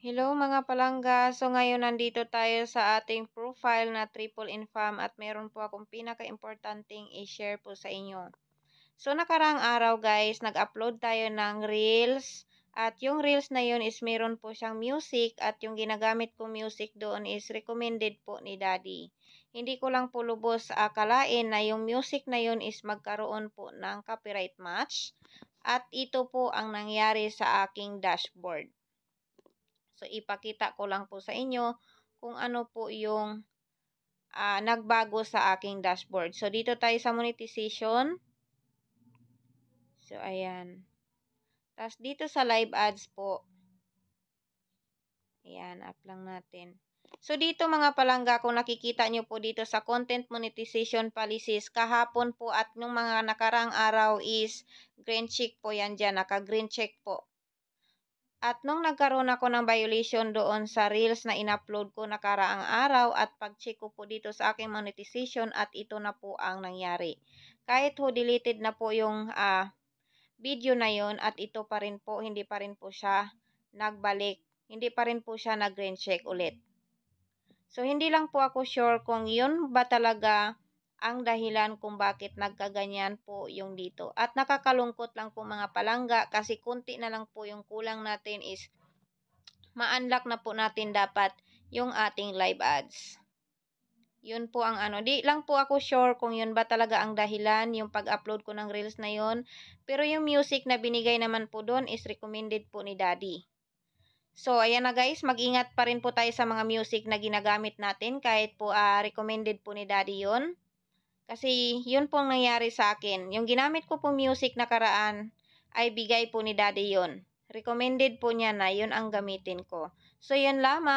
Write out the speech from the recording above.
Hello mga palangga. So ngayon nandito tayo sa ating profile na triple income at meron po akong pinaka-importanting i-share po sa inyo. So nakarang araw guys, nag-upload tayo ng reels at yung reels na yun is meron po siyang music at yung ginagamit kong music doon is recommended po ni Daddy. Hindi ko lang po lubos akalain na yung music na yun is magkaroon po ng copyright match at ito po ang nangyari sa aking dashboard. So, ipakita ko lang po sa inyo kung ano po yung nagbago sa aking dashboard. So, dito tayo sa monetization. So, ayan. Tapos, dito sa live ads po. Ayan, up lang natin. So, dito mga palangga, kung nakikita nyo po dito sa content monetization policies, kahapon po at nung mga nakarang araw is green check po yan dyan. Naka-green check po. At nung nagkaroon ako ng violation doon sa reels na in-upload ko nakaraang araw at pag-check ko po dito sa aking monetization at ito na po ang nangyari. Kahit ho deleted na po yung video na yon at ito pa rin po, hindi pa rin po siya nagbalik. Hindi pa rin po siya nag-green check ulit. So, hindi lang po ako sure kung yun ba talaga ang dahilan kung bakit nagkaganyan po yung dito. At nakakalungkot lang po mga palangga kasi kunti na lang po yung kulang natin is ma-unlock na po natin dapat yung ating live ads. Yun po ang ano. Di lang po ako sure kung yun ba talaga ang dahilan yung pag-upload ko ng reels na yun. Pero yung music na binigay naman po doon is recommended po ni Daddy. So, ayan na guys, mag-ingat pa rin po tayo sa mga music na ginagamit natin kahit po recommended po ni Daddy yun. Kasi yun po ang nangyari sa akin. Yung ginamit ko po music nakaraan ay bigay po ni Daddy yun. Recommended po niya na yun ang gamitin ko. So, yun lamang.